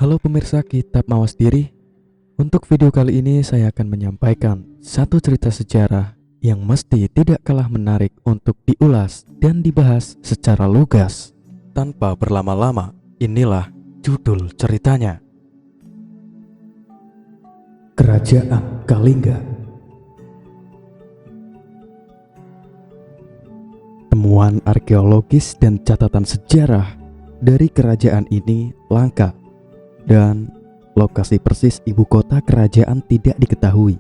Halo pemirsa Kitab Mawas Diri. Untuk video kali ini saya akan menyampaikan satu cerita sejarah yang mesti tidak kalah menarik untuk diulas dan dibahas secara lugas. Tanpa berlama-lama, inilah judul ceritanya. Kerajaan Kalingga. Temuan arkeologis dan catatan sejarah dari kerajaan ini langka, dan lokasi persis ibu kota kerajaan tidak diketahui.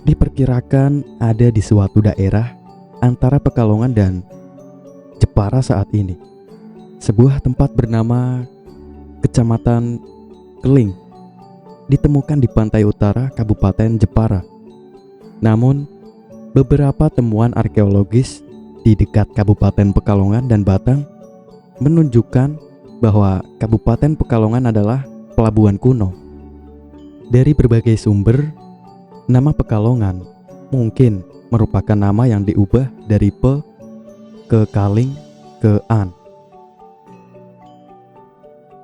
Diperkirakan ada di suatu daerah antara Pekalongan dan Jepara saat ini. Sebuah tempat bernama Kecamatan Keling ditemukan di pantai utara Kabupaten Jepara. Namun, beberapa temuan arkeologis di dekat Kabupaten Pekalongan dan Batang menunjukkan bahwa Kabupaten Pekalongan adalah pelabuhan kuno. Dari berbagai sumber, nama Pekalongan mungkin merupakan nama yang diubah dari Pe ke Kaling ke An.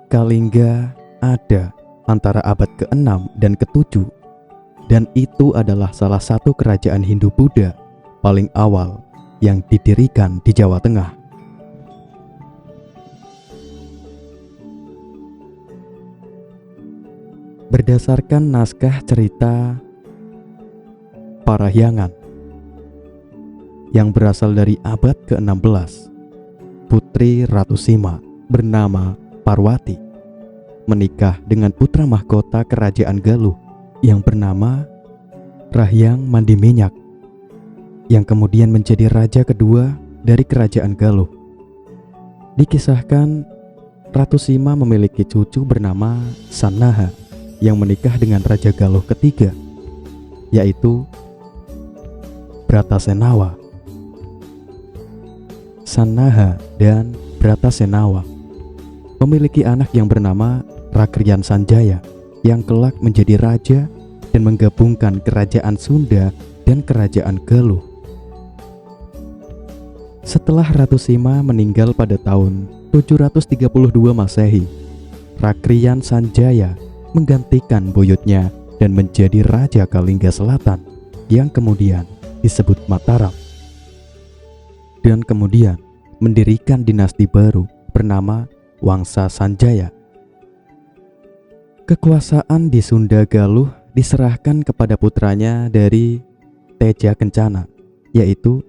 Kalingga ada antara abad ke-6 dan ke-7, dan itu adalah salah satu kerajaan Hindu-Buddha paling awal yang didirikan di Jawa Tengah. Berdasarkan naskah cerita Parahyangan yang berasal dari abad ke-16, Putri Ratu Sima bernama Parwati menikah dengan putra mahkota kerajaan Galuh yang bernama Rahyang Mandi Minyak, yang kemudian menjadi raja kedua dari kerajaan Galuh. Dikisahkan Ratu Sima memiliki cucu bernama Sannaha yang menikah dengan Raja Galuh ketiga, yaitu Bratasenawa. Sannaha dan Bratasenawa memiliki anak yang bernama Rakrian Sanjaya yang kelak menjadi raja dan menggabungkan kerajaan Sunda dan kerajaan Galuh. Setelah Ratu Sima meninggal pada tahun 732 Masehi, Rakrian Sanjaya menggantikan buyutnya dan menjadi Raja Kalingga Selatan yang kemudian disebut Mataram, dan kemudian mendirikan dinasti baru bernama Wangsa Sanjaya. Kekuasaan di Sunda Galuh diserahkan kepada putranya dari Teja Kencana, yaitu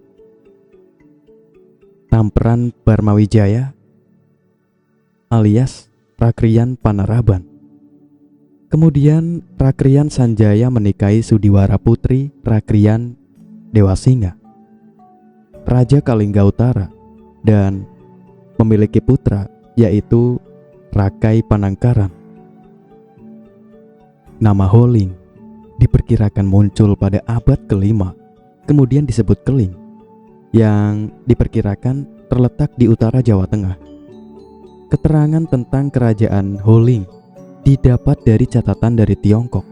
Tampran Barmawijaya alias Rakrian Panaraban. Kemudian Rakrian Sanjaya menikahi Sudiwara Putri Rakrian Dewasinga, Raja Kalingga Utara, dan memiliki putra yaitu Rakai Panangkaran. Nama Holing diperkirakan muncul pada abad ke-5, kemudian disebut Keling, yang diperkirakan terletak di utara Jawa Tengah. Keterangan tentang kerajaan Holing didapat dari catatan dari Tiongkok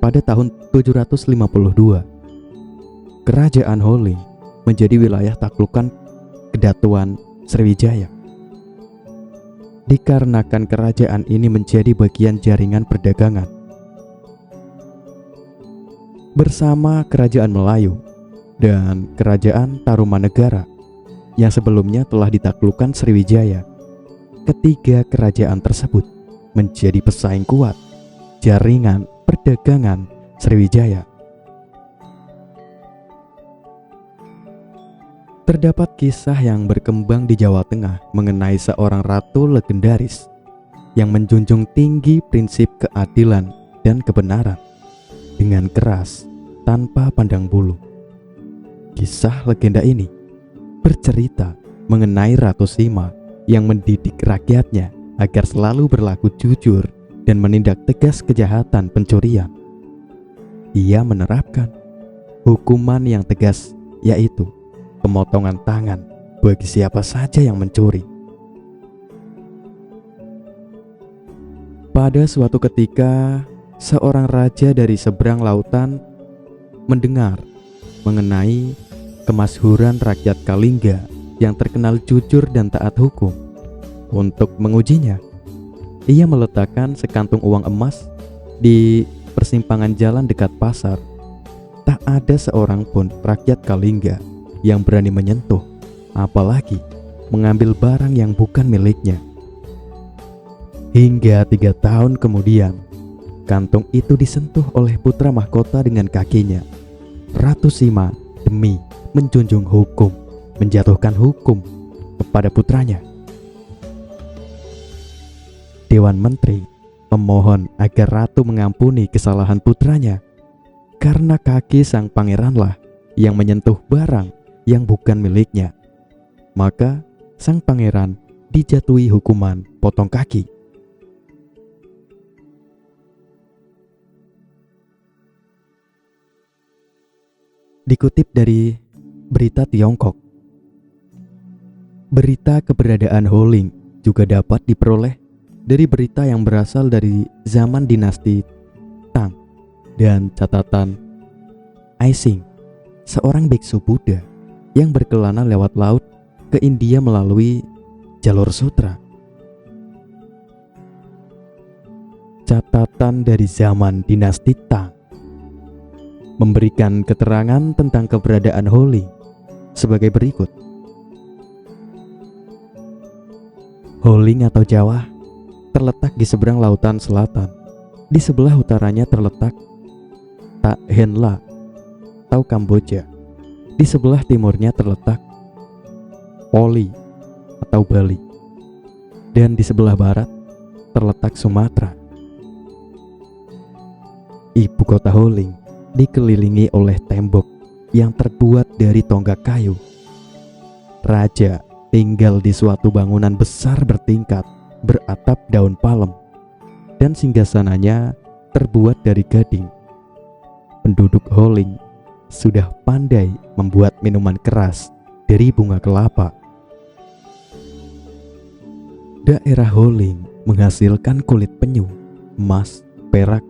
pada tahun 752. Kerajaan Holing menjadi wilayah taklukan Kedatuan Sriwijaya. Dikarenakan kerajaan ini menjadi bagian jaringan perdagangan bersama kerajaan Melayu dan kerajaan Tarumanegara yang sebelumnya telah ditaklukkan Sriwijaya. Ketiga kerajaan tersebut menjadi pesaing kuat jaringan perdagangan Sriwijaya. Terdapat kisah yang berkembang di Jawa Tengah mengenai seorang ratu legendaris yang menjunjung tinggi prinsip keadilan dan kebenaran dengan keras tanpa pandang bulu. Kisah legenda ini bercerita mengenai Ratu Sima yang mendidik rakyatnya agar selalu berlaku jujur dan menindak tegas kejahatan pencurian. Ia menerapkan hukuman yang tegas, yaitu pemotongan tangan bagi siapa saja yang mencuri. Pada suatu ketika, seorang raja dari seberang lautan mendengar mengenai kemasyhuran rakyat Kalingga yang terkenal jujur dan taat hukum. Untuk mengujinya, Ia meletakkan sekantung uang emas di persimpangan jalan dekat pasar. Tak ada seorang pun rakyat Kalingga yang berani menyentuh, apalagi mengambil barang yang bukan miliknya. Hingga 3 tahun kemudian, kantung itu disentuh oleh putra mahkota dengan kakinya. Ratu Sima demi menjunjung hukum, menjatuhkan hukum kepada putranya. Dewan Menteri memohon agar ratu mengampuni kesalahan putranya, karena kaki sang pangeranlah yang menyentuh barang yang bukan miliknya. Maka sang pangeran dijatuhi hukuman potong kaki. Dikutip dari berita Tiongkok, berita keberadaan Holing juga dapat diperoleh dari berita yang berasal dari zaman dinasti Tang dan catatan Aising, seorang biksu Buddha yang berkelana lewat laut ke India melalui jalur sutra. Catatan dari zaman dinasti Tang memberikan keterangan tentang keberadaan Holing sebagai berikut. Holing atau Jawa terletak di seberang lautan selatan. Di sebelah utaranya terletak Tak Henla atau Kamboja. Di sebelah timurnya terletak Oli atau Bali. Dan di sebelah barat terletak Sumatera. Ibu kota Holing dikelilingi oleh tembok yang terbuat dari tonggak kayu. Raja tinggal di suatu bangunan besar bertingkat beratap daun palem, dan singgasananya terbuat dari gading. Penduduk Holing sudah pandai membuat minuman keras dari bunga kelapa. Daerah Holing menghasilkan kulit penyu, emas, perak,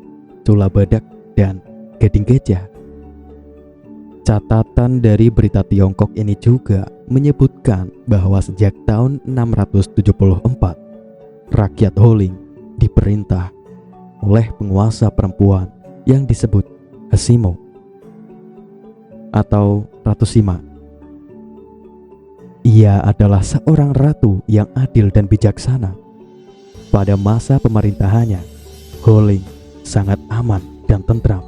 cula badak, dan gading gajah. Catatan dari berita Tiongkok ini juga menyebutkan bahwa sejak tahun 674, rakyat Holing diperintah oleh penguasa perempuan yang disebut Hasimo atau Ratu Sima. Ia adalah seorang ratu yang adil dan bijaksana. Pada masa pemerintahannya, Holing sangat aman dan tentram.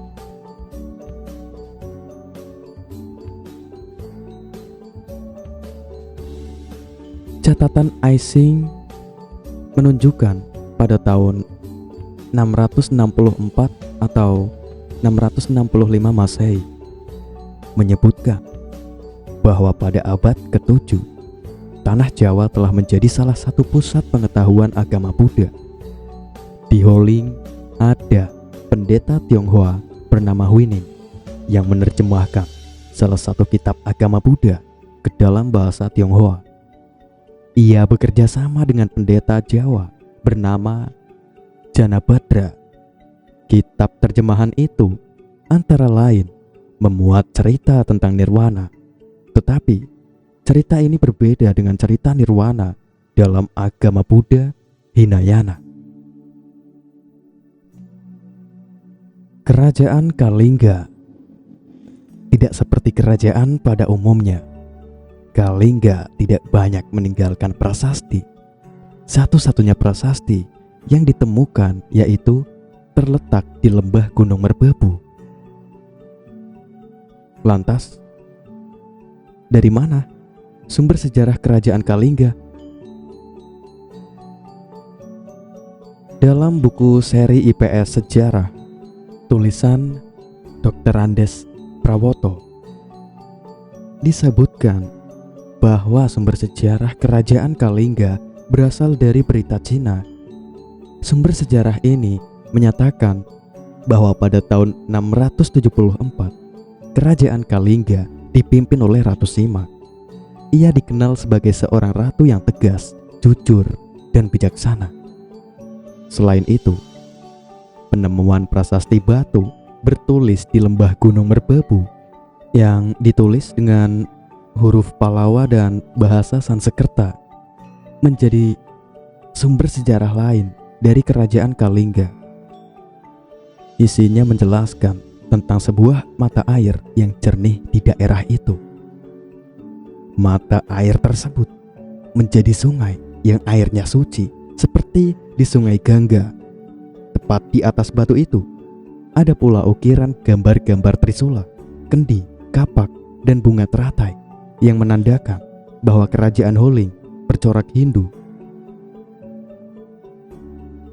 Catatan Aising menunjukkan pada tahun 664 atau 665 Masehi menyebutkan bahwa pada abad ke-7 tanah Jawa telah menjadi salah satu pusat pengetahuan agama Buddha. Di Holing ada pendeta Tionghoa bernama Huining yang menerjemahkan salah satu kitab agama Buddha ke dalam bahasa Tionghoa. Ia bekerja sama dengan pendeta Jawa bernama Janabadra. Kitab terjemahan itu antara lain memuat cerita tentang nirwana, tetapi cerita ini berbeda dengan cerita nirwana dalam agama Buddha Hinayana. Kerajaan Kalingga tidak seperti kerajaan pada umumnya. Kalingga tidak banyak meninggalkan prasasti. Satu-satunya prasasti yang ditemukan yaitu terletak di lembah Gunung Merbabu. Lantas, dari mana sumber sejarah kerajaan Kalingga? Dalam buku seri IPS Sejarah, tulisan Dr. Andes Prawoto, disebutkan bahwa sumber sejarah kerajaan Kalingga berasal dari berita Cina. Sumber sejarah ini menyatakan bahwa pada tahun 674, kerajaan Kalingga dipimpin oleh Ratu Sima. Ia dikenal sebagai seorang ratu yang tegas, jujur, dan bijaksana. Selain itu, penemuan prasasti batu bertulis di lembah Gunung Merbabu yang ditulis dengan huruf Palawa dan bahasa Sanskerta menjadi sumber sejarah lain dari kerajaan Kalingga. Isinya menjelaskan tentang sebuah mata air yang jernih di daerah itu. Mata air tersebut menjadi sungai yang airnya suci seperti di Sungai Gangga. Tepat di atas batu itu ada pula ukiran gambar-gambar trisula, kendi, kapak, dan bunga teratai yang menandakan bahwa kerajaan Holing bercorak Hindu.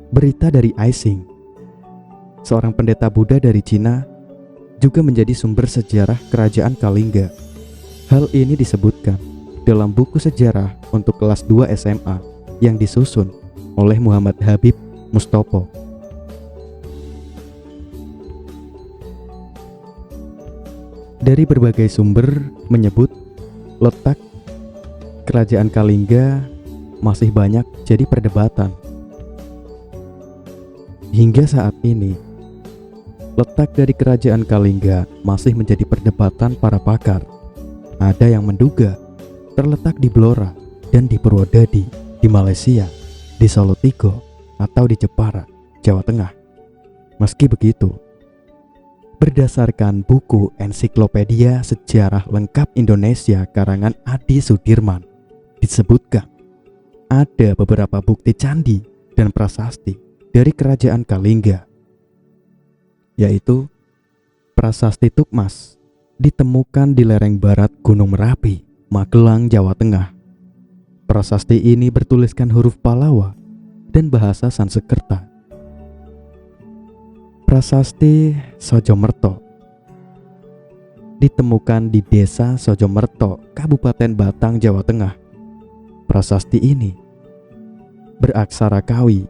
Berita dari Aising, seorang pendeta Buddha dari Cina, juga menjadi sumber sejarah kerajaan Kalingga. Hal ini disebutkan dalam buku sejarah untuk kelas 2 SMA yang disusun oleh Muhammad Habib Mustopo. Dari berbagai sumber menyebut letak kerajaan Kalingga masih banyak jadi perdebatan. Hingga saat ini, letak dari kerajaan Kalingga masih menjadi perdebatan para pakar. Ada yang menduga terletak di Blora dan di Purwodadi di Malaysia, di Solotigo atau di Jepara, Jawa Tengah. Meski begitu, berdasarkan buku Ensiklopedia Sejarah Lengkap Indonesia karangan Adi Sudirman, disebutkan ada beberapa bukti candi dan prasasti dari kerajaan Kalingga, yaitu prasasti Tukmas ditemukan di lereng barat Gunung Merapi, Magelang, Jawa Tengah. Prasasti ini bertuliskan huruf Palawa dan bahasa Sanskerta. Prasasti Sojomerto ditemukan di Desa Sojomerto, Kabupaten Batang, Jawa Tengah. Prasasti ini beraksara Kawi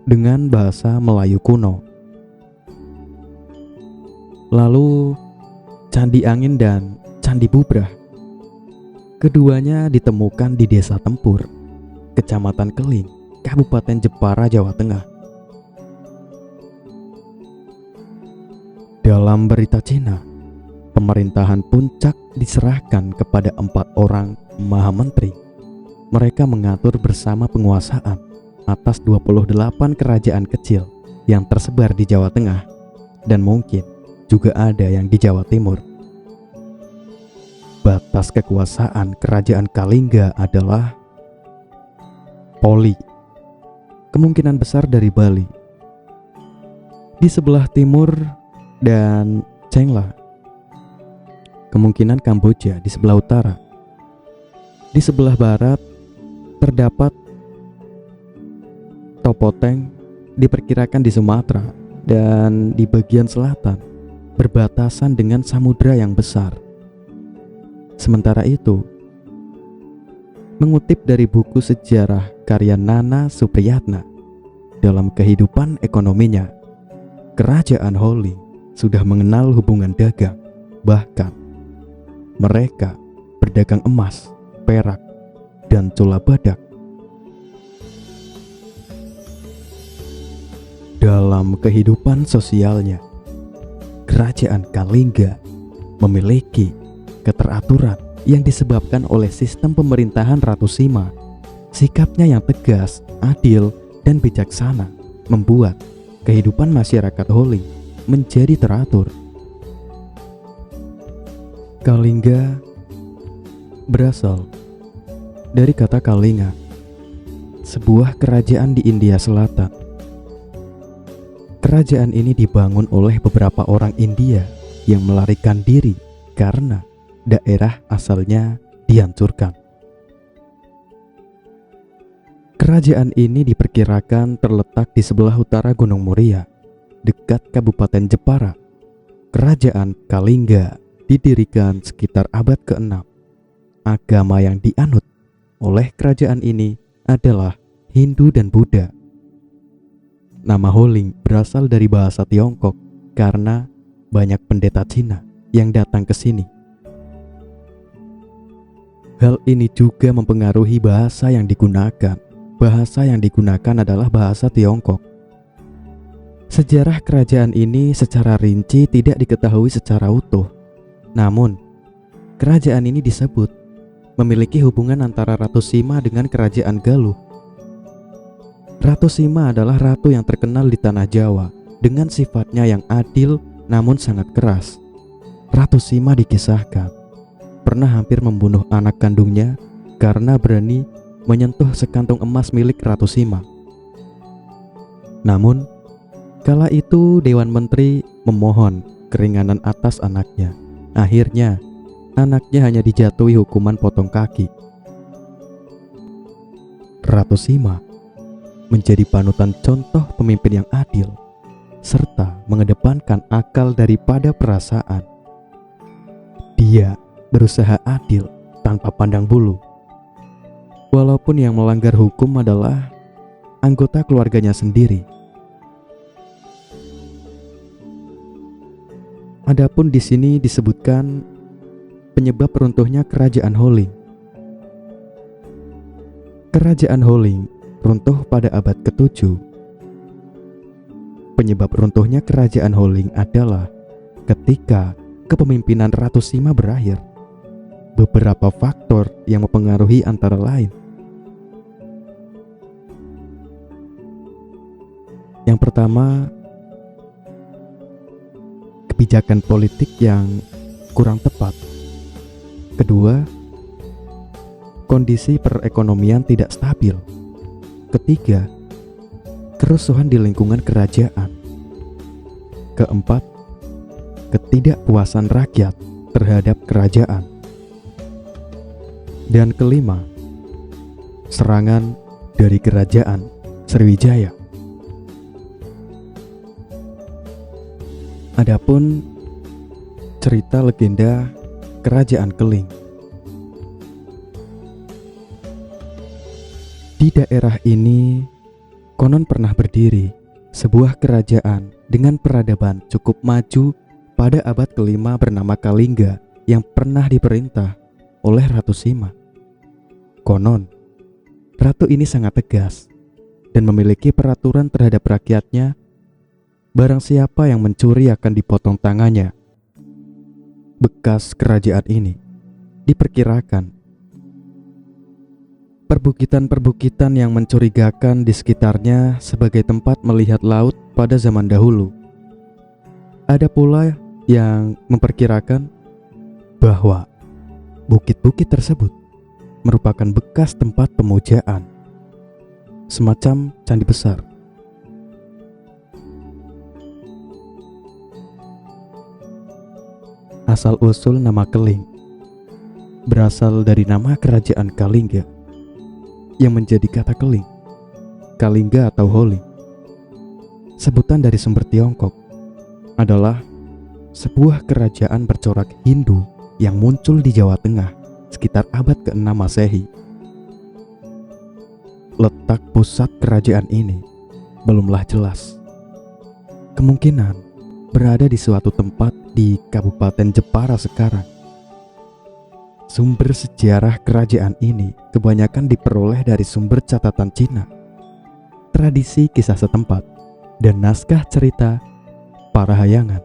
dengan bahasa Melayu kuno. Lalu Candi Angin dan Candi Bubrah, keduanya ditemukan di Desa Tempur, Kecamatan Keling, Kabupaten Jepara, Jawa Tengah. Dalam berita Cina, pemerintahan puncak diserahkan kepada 4 orang Maha Menteri. Mereka mengatur bersama penguasaan atas 28 kerajaan kecil yang tersebar di Jawa Tengah, dan mungkin juga ada yang di Jawa Timur. Batas kekuasaan kerajaan Kalingga adalah Poli, kemungkinan besar dari Bali, di sebelah timur, dan Chengla, kemungkinan Kamboja di sebelah utara. Di sebelah barat terdapat Topoteng, diperkirakan di Sumatera, dan di bagian selatan berbatasan dengan samudra yang besar. Sementara itu, mengutip dari buku sejarah karya Nana Supriyatna, dalam kehidupan ekonominya, kerajaan Holing sudah mengenal hubungan dagang. Bahkan mereka berdagang emas, perak, dan cula badak. Dalam kehidupan sosialnya, kerajaan Kalingga memiliki keteraturan yang disebabkan oleh sistem pemerintahan Ratu Sima. Sikapnya yang tegas, adil, dan bijaksana membuat kehidupan masyarakat Holing menjadi teratur. Kalingga berasal dari kata Kalinga, sebuah kerajaan di India Selatan. Kerajaan ini dibangun oleh beberapa orang India yang melarikan diri karena daerah asalnya dihancurkan. Kerajaan ini diperkirakan terletak di sebelah utara Gunung Muria, dekat Kabupaten Jepara. Kerajaan Kalingga didirikan sekitar abad ke-6. Agama yang dianut oleh kerajaan ini adalah Hindu dan Buddha. Nama Holing berasal dari bahasa Tiongkok karena banyak pendeta Cina yang datang ke sini. Hal ini juga mempengaruhi bahasa yang digunakan. Bahasa yang digunakan adalah bahasa Tiongkok. Sejarah kerajaan ini secara rinci tidak diketahui secara utuh. Namun, kerajaan ini disebut memiliki hubungan antara Ratu Sima dengan kerajaan Galuh. Ratu Sima adalah ratu yang terkenal di tanah Jawa dengan sifatnya yang adil namun sangat keras. Ratu Sima dikisahkan pernah hampir membunuh anak kandungnya karena berani menyentuh sekantung emas milik Ratu Sima. Namun, kala itu Dewan Menteri memohon keringanan atas anaknya. Akhirnya, anaknya hanya dijatuhi hukuman potong kaki. Ratu Sima menjadi panutan contoh pemimpin yang adil, serta mengedepankan akal daripada perasaan. Dia berusaha adil tanpa pandang bulu. Walaupun yang melanggar hukum adalah anggota keluarganya sendiri. Adapun di sini disebutkan penyebab runtuhnya Kerajaan Holing. Kerajaan Holing runtuh pada abad ke-7. Penyebab runtuhnya Kerajaan Holing adalah ketika kepemimpinan Ratu Sima berakhir. Beberapa faktor yang mempengaruhi antara lain. Yang pertama, kebijakan politik yang kurang tepat. Kedua, kondisi perekonomian tidak stabil. Ketiga, kerusuhan di lingkungan kerajaan. Keempat, ketidakpuasan rakyat terhadap kerajaan. Dan kelima, serangan dari kerajaan Sriwijaya. Adapun cerita legenda Kerajaan Keling. Di daerah ini konon pernah berdiri sebuah kerajaan dengan peradaban cukup maju pada abad ke-5 bernama Kalingga yang pernah diperintah oleh Ratu Sima. Konon, ratu ini sangat tegas dan memiliki peraturan terhadap rakyatnya. Barang siapa yang mencuri akan dipotong tangannya. Bekas kerajaan ini diperkirakan perbukitan-perbukitan yang mencurigakan di sekitarnya sebagai tempat melihat laut pada zaman dahulu. Ada pula yang memperkirakan bahwa bukit-bukit tersebut merupakan bekas tempat pemujaan, semacam candi besar. Asal-usul nama Keling berasal dari nama kerajaan Kalingga yang menjadi kata keling, Kalingga atau Holing. Sebutan dari sumber Tiongkok adalah sebuah kerajaan bercorak Hindu yang muncul di Jawa Tengah sekitar abad ke-6 Masehi. Letak pusat kerajaan ini belumlah jelas. Kemungkinan berada di suatu tempat di Kabupaten Jepara sekarang. Sumber sejarah kerajaan ini kebanyakan diperoleh dari sumber catatan Cina, tradisi kisah setempat, dan naskah cerita para hayangan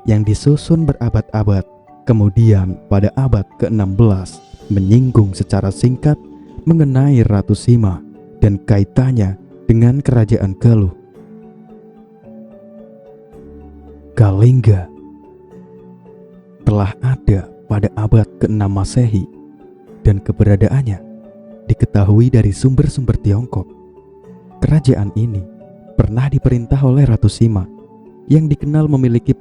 yang disusun berabad-abad. Kemudian pada abad ke-16 menyinggung secara singkat mengenai Ratu Sima dan kaitannya dengan kerajaan Galuh. Kalingga telah ada pada abad ke-6 Masehi dan keberadaannya diketahui dari sumber-sumber Tiongkok. Kerajaan ini pernah diperintah oleh Ratu Sima yang dikenal memiliki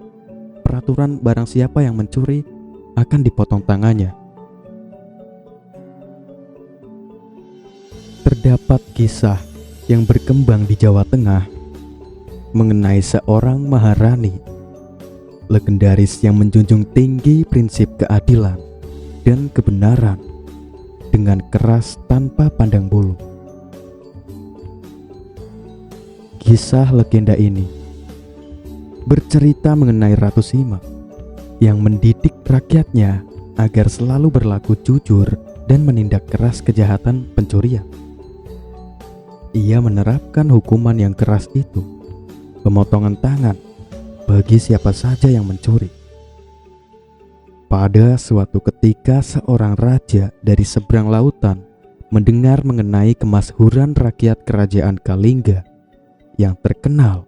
peraturan barang siapa yang mencuri akan dipotong tangannya. Terdapat kisah yang berkembang di Jawa Tengah mengenai seorang Maharani legendaris yang menjunjung tinggi prinsip keadilan dan kebenaran dengan keras tanpa pandang bulu. Kisah legenda ini bercerita mengenai Ratu Sima yang mendidik rakyatnya agar selalu berlaku jujur dan menindak keras kejahatan pencurian. Ia menerapkan hukuman yang keras itu, pemotongan tangan bagi siapa saja yang mencuri. Pada suatu ketika seorang raja dari seberang lautan mendengar mengenai kemasyhuran rakyat kerajaan Kalingga yang terkenal,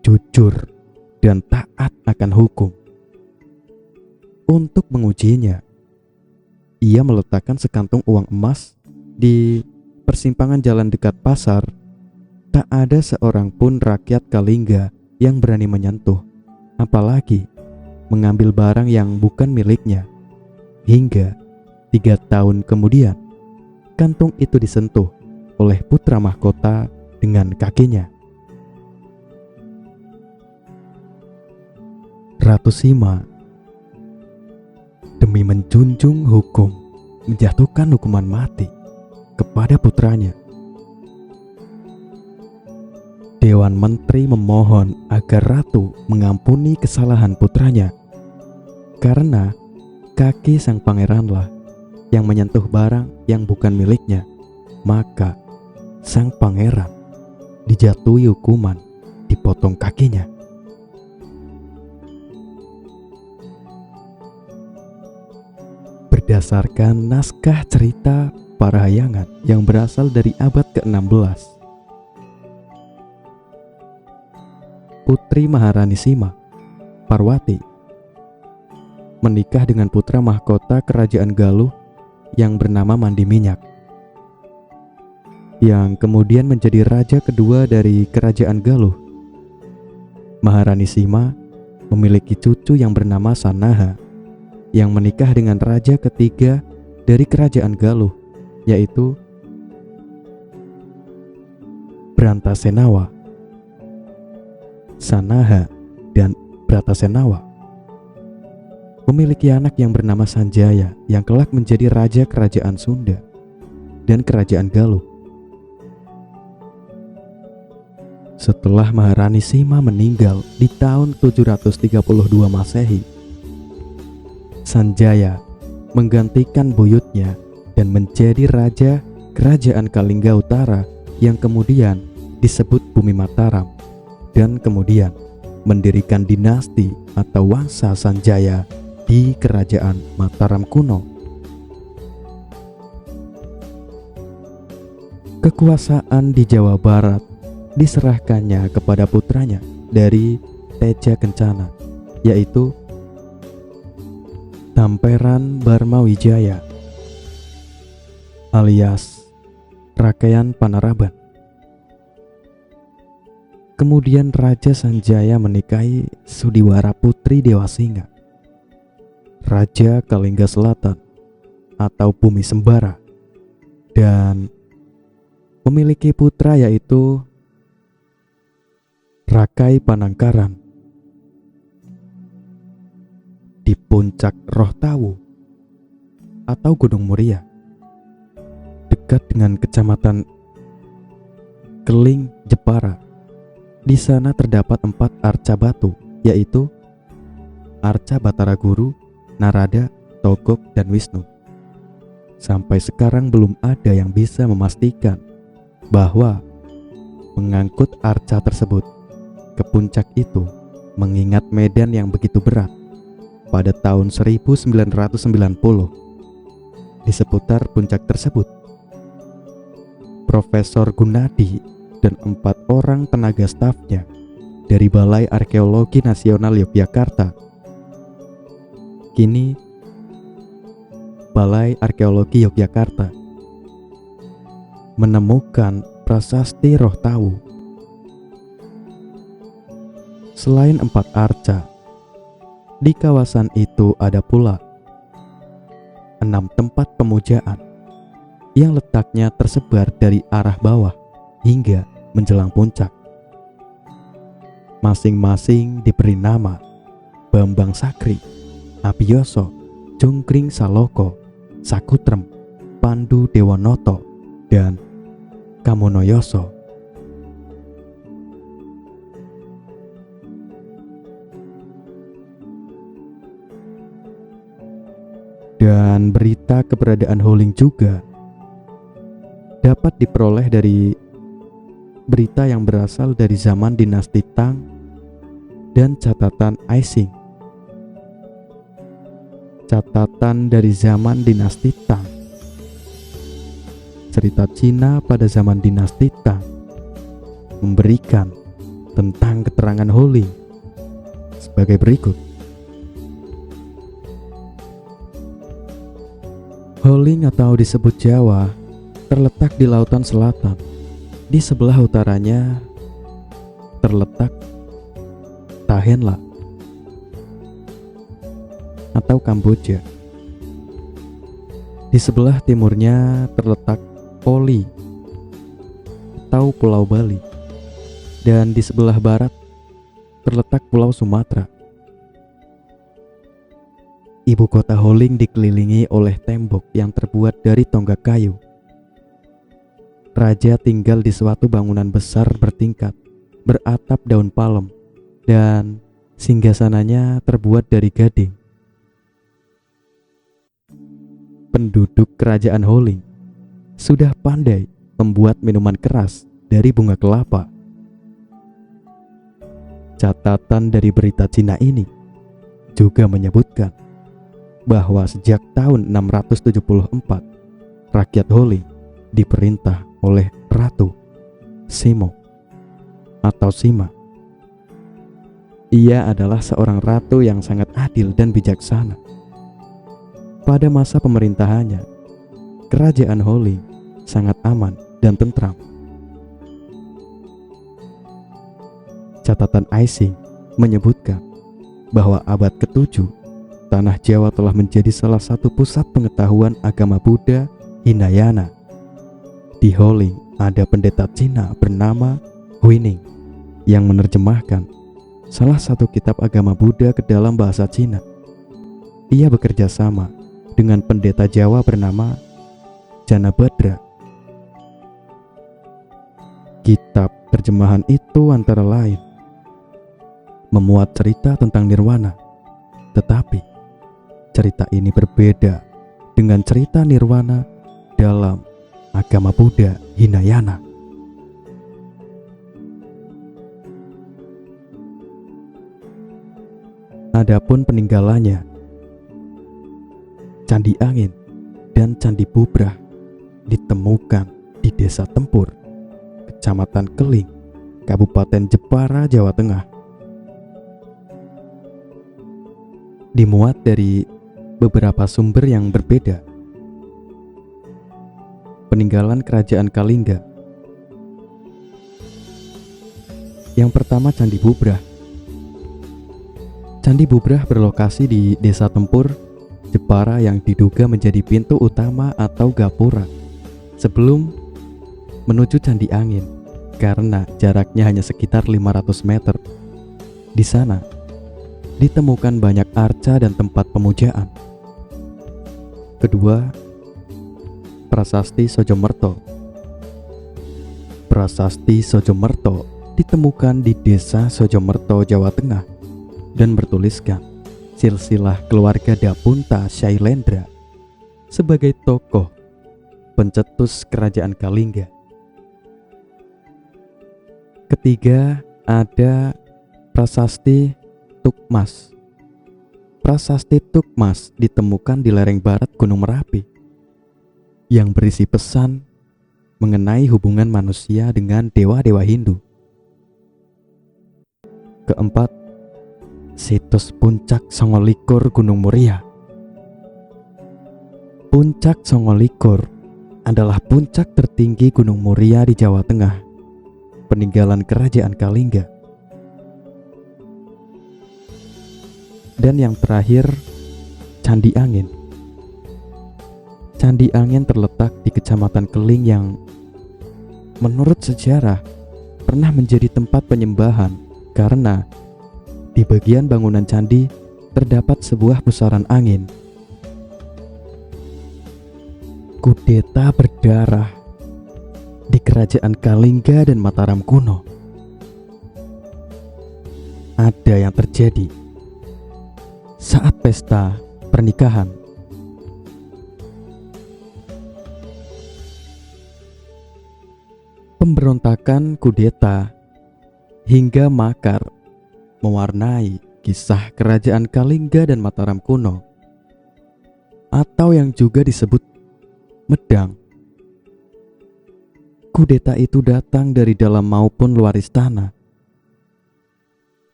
jujur, dan taat akan hukum. Untuk mengujinya, ia meletakkan sekantung uang emas di persimpangan jalan dekat pasar. Tak ada seorang pun rakyat Kalingga yang berani menyentuh, apalagi mengambil barang yang bukan miliknya. Hingga 3 tahun kemudian, kantung itu disentuh oleh putra mahkota dengan kakinya. Ratu Sima, demi menjunjung hukum, menjatuhkan hukuman mati kepada putranya. Dewan Menteri memohon agar ratu mengampuni kesalahan putranya, karena kaki sang pangeranlah yang menyentuh barang yang bukan miliknya. Maka sang pangeran dijatuhi hukuman dipotong kakinya. Berdasarkan naskah cerita Parahyangan yang berasal dari abad ke-16, Putri Maharani Sima, Parwati, menikah dengan putra mahkota kerajaan Galuh yang bernama Mandi Minyak, yang kemudian menjadi raja kedua dari kerajaan Galuh. Maharani Sima memiliki cucu yang bernama Sanaha, yang menikah dengan raja ketiga dari kerajaan Galuh, yaitu Brantasenawa. Sanaha dan Bratasenawa memiliki anak yang bernama Sanjaya, yang kelak menjadi raja kerajaan Sunda dan kerajaan Galuh. Setelah Maharani Sima meninggal di tahun 732 Masehi, Sanjaya menggantikan buyutnya dan menjadi raja kerajaan Kalingga Utara yang kemudian disebut Bumi Mataram, dan kemudian mendirikan dinasti atau Wangsa Sanjaya di kerajaan Mataram kuno. Kekuasaan di Jawa Barat diserahkannya kepada putranya dari Teja Kencana, yaitu Tamperan Barmawijaya alias Rakaian Panaraban. Kemudian Raja Sanjaya menikahi Sudiwara Putri Dewasinga, Raja Kalingga Selatan atau Bumi Sembara, dan memiliki putra yaitu Rakai Panangkaran. Di puncak Rohtawu atau Gunung Muria, dekat dengan kecamatan Keling, Jepara. Di sana terdapat 4 arca batu, yaitu Arca Batara Guru, Narada, Togok, dan Wisnu. Sampai sekarang belum ada yang bisa memastikan bahwa mengangkut arca tersebut ke puncak itu, mengingat medan yang begitu berat pada tahun 1990 di seputar puncak tersebut. Profesor Gunadi dan 4 orang tenaga stafnya dari Balai Arkeologi Nasional Yogyakarta, kini Balai Arkeologi Yogyakarta, menemukan prasasti Rohtawu. Selain 4 arca, di kawasan itu ada pula 6 tempat pemujaan yang letaknya tersebar dari arah bawah hingga menjelang puncak. Masing-masing diberi nama Bambang Sakri, Abiyoso, Jongkring Saloko, Sakutrem, Pandu Dewonoto, dan Kamonoyoso. Dan berita keberadaan Huling juga dapat diperoleh dari berita yang berasal dari zaman dinasti Tang dan catatan Aising. Catatan dari zaman dinasti Tang. cerita Cina pada zaman dinasti Tang memberikan tentang keterangan Holing sebagai berikut. Holing atau disebut Jawa terletak di lautan selatan. Di sebelah utaranya terletak Tahenla atau Kamboja. Di sebelah timurnya terletak Poli atau Pulau Bali. Dan di sebelah barat terletak Pulau Sumatera. Ibu kota Holing dikelilingi oleh tembok yang terbuat dari tonggak kayu. Raja tinggal di suatu bangunan besar bertingkat, beratap daun palem, dan singgasananya terbuat dari gading. Penduduk kerajaan Holing sudah pandai membuat minuman keras dari bunga kelapa. Catatan dari berita Cina ini juga menyebutkan bahwa sejak tahun 674 rakyat Holing diperintah oleh Ratu Simo atau Sima. Ia adalah seorang ratu yang sangat adil dan bijaksana. Pada masa pemerintahannya, kerajaan Holing sangat aman dan tentram. Catatan Ising menyebutkan bahwa abad ke-7 tanah Jawa telah menjadi salah satu pusat pengetahuan agama Buddha Hinayana. Di Holing ada pendeta Cina bernama Huining yang menerjemahkan salah satu kitab agama Buddha ke dalam bahasa Cina. Ia bekerja sama dengan pendeta Jawa bernama Janabadra. Kitab terjemahan itu antara lain memuat cerita tentang nirwana, tetapi cerita ini berbeda dengan cerita nirwana dalam agama Buddha Hinayana. Adapun peninggalannya, Candi Angin dan Candi Bubrah ditemukan di Desa Tempur, Kecamatan Keling, Kabupaten Jepara, Jawa Tengah. Dimuat dari beberapa sumber yang berbeda. Peninggalan Kerajaan Kalingga. Yang pertama, Candi Bubrah. Candi Bubrah berlokasi di Desa Tempur, Jepara yang diduga menjadi pintu utama atau gapura sebelum menuju Candi Angin karena jaraknya hanya sekitar 500 meter. Di sana ditemukan banyak arca dan tempat pemujaan. Kedua, Prasasti Sojomerto. Prasasti Sojomerto ditemukan di Desa Sojomerto, Jawa Tengah dan bertuliskan silsilah keluarga Dapunta Shailendra sebagai tokoh pencetus kerajaan Kalingga. Ketiga, ada Prasasti Tukmas. Prasasti Tukmas ditemukan di lereng barat Gunung Merapi yang berisi pesan mengenai hubungan manusia dengan dewa-dewa Hindu. Keempat, situs Puncak Songolikur Gunung Muria. Puncak Songolikur adalah puncak tertinggi Gunung Muria di Jawa Tengah, peninggalan kerajaan Kalingga. Dan yang terakhir, Candi Angin. Candi Angin terletak di Kecamatan Keling yang menurut sejarah pernah menjadi tempat penyembahan karena di bagian bangunan candi terdapat sebuah pusaran angin. Kudeta berdarah di kerajaan Kalingga dan Mataram kuno. Ada yang terjadi saat pesta pernikahan. Pemberontakan kudeta hingga makar mewarnai kisah kerajaan Kalingga dan Mataram kuno, atau yang juga disebut Medang. Kudeta itu datang dari dalam maupun luar istana.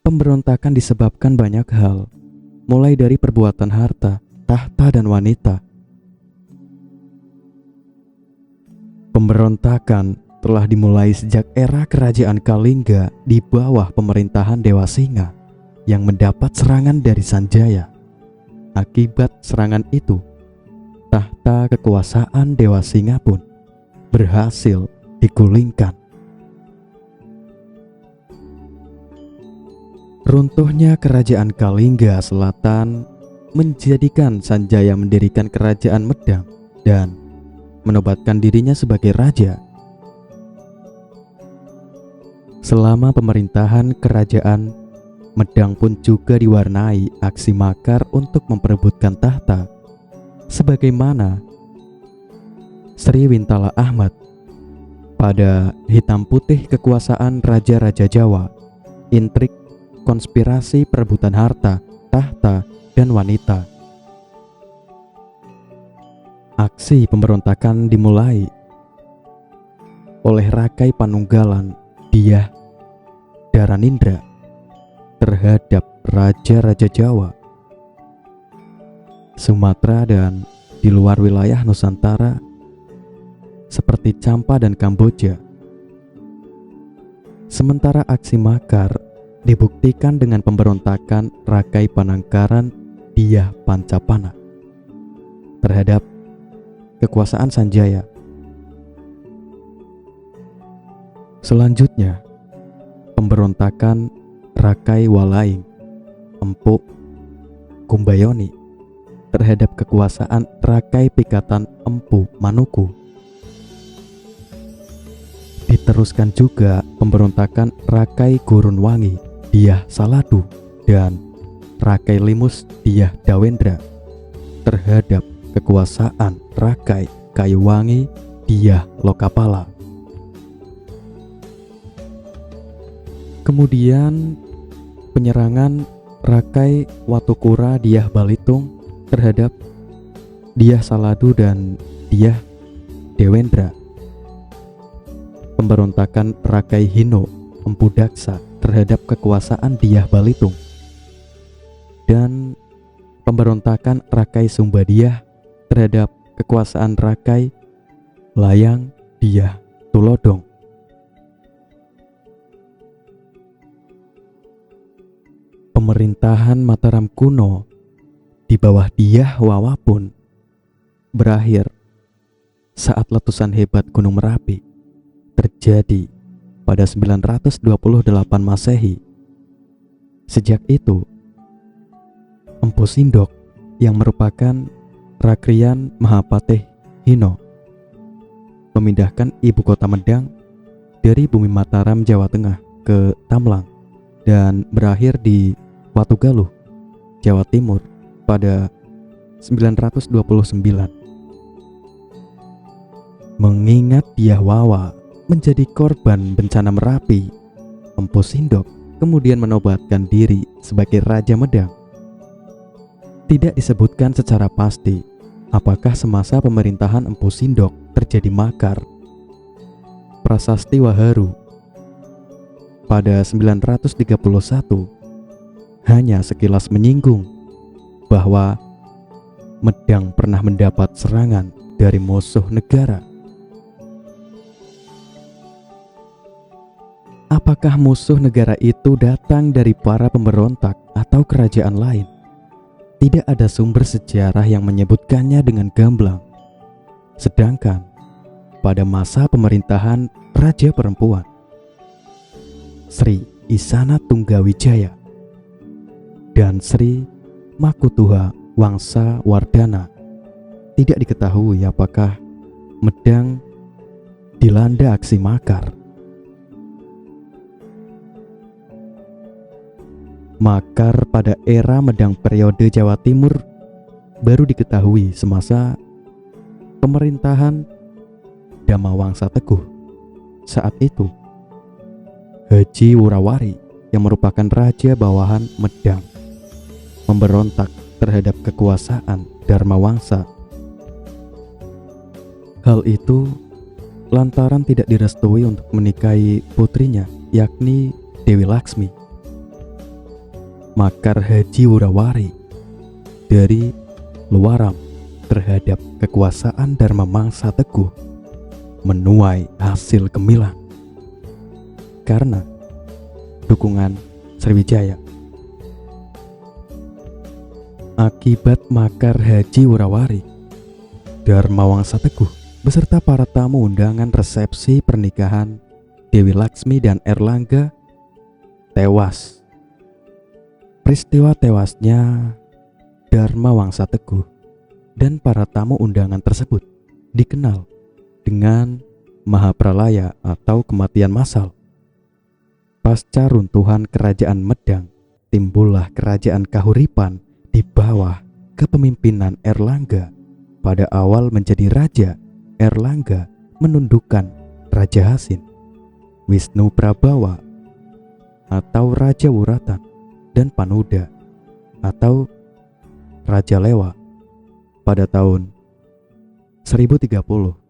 Pemberontakan disebabkan banyak hal, mulai dari perbuatan harta, tahta, dan wanita. Pemberontakan telah dimulai sejak era kerajaan Kalingga di bawah pemerintahan Dewa Singa yang mendapat serangan dari Sanjaya. Akibat serangan itu, tahta kekuasaan Dewa Singa pun berhasil digulingkan. Runtuhnya kerajaan Kalingga Selatan menjadikan Sanjaya mendirikan kerajaan Medang dan menobatkan dirinya sebagai raja. Selama pemerintahan kerajaan Medang pun juga diwarnai aksi makar untuk memperebutkan tahta, sebagaimana Sri Wintala Ahmad pada Hitam Putih Kekuasaan Raja-Raja Jawa, intrik, konspirasi perebutan harta, tahta, dan wanita. Aksi pemberontakan dimulai oleh Rakai Panunggalan Dyah Dharanindra terhadap Raja-Raja Jawa, Sumatera, dan di luar wilayah Nusantara seperti Champa dan Kamboja. Sementara aksi makar dibuktikan dengan pemberontakan Rakai Panangkaran Dyah Pancapana terhadap kekuasaan Sanjaya. Selanjutnya, pemberontakan Rakai Walaing Empu Kumbayoni terhadap kekuasaan Rakai Pikatan Empu Manuku. Diteruskan juga pemberontakan Rakai Gurunwangi Dyah Saladu dan Rakai Limus Dyah Dawendra terhadap kekuasaan Rakai Kayuwangi Dyah Lokapala. Kemudian penyerangan Rakai Watukura Dyah Balitung terhadap Dyah Saladu dan Dyah Dewendra. Pemberontakan Rakai Hino Empu Daksa terhadap kekuasaan Dyah Balitung. Dan pemberontakan Rakai Sumbadyah terhadap kekuasaan Rakai Layang Dyah Tulodong. Pemerintahan Mataram kuno di bawah Dyah Wawa pun berakhir saat letusan hebat Gunung Merapi terjadi pada 928 Masehi. Sejak itu, Empu Sindok yang merupakan Rakrian Mahapatih Hino memindahkan ibu kota Medang dari bumi Mataram, Jawa Tengah ke Tamlang dan berakhir di Watugaluh, Jawa Timur pada 929. Mengingat Dyah Wawa menjadi korban bencana Merapi, Empu Sindok kemudian menobatkan diri sebagai Raja Medang. Tidak disebutkan secara pasti apakah semasa pemerintahan Empu Sindok terjadi makar. Prasasti Waharu pada 931 hanya sekilas menyinggung bahwa Medang pernah mendapat serangan dari musuh negara. Apakah musuh negara itu datang dari para pemberontak atau kerajaan lain? Tidak ada sumber sejarah yang menyebutkannya dengan gamblang. Sedangkan pada masa pemerintahan Raja Perempuan Sri Isana Tunggawijaya dan Sri Makutuha Wangsa Wardana, tidak diketahui apakah Medang dilanda aksi makar. Makar pada era Medang periode Jawa Timur baru diketahui semasa pemerintahan Damawangsa Teguh. Saat itu, Haji Wurawari yang merupakan raja bawahan Medang memberontak terhadap kekuasaan Dharmawangsa. Hal itu lantaran tidak direstui untuk menikahi putrinya, yakni Dewi Laksmi. Makar Haji Wurawari dari Luaram terhadap kekuasaan Dharma Mangsa Teguh menuai hasil gemilang karena dukungan Sriwijaya. Akibat makar Haji Wurawari, Dharma Wangsa Teguh beserta para tamu undangan resepsi pernikahan Dewi Laksmi dan Erlangga tewas. Peristiwa tewasnya Dharma Wangsa Teguh dan para tamu undangan tersebut dikenal dengan Mahapralaya atau kematian massal. Pasca runtuhan kerajaan Medang, timbullah kerajaan Kahuripan di bawah kepemimpinan Erlangga. Pada awal menjadi raja, Erlangga menundukkan Raja Hasin, Wisnu Prabawa atau Raja Wuratan, dan Panuda atau Raja Lewa pada tahun 1030.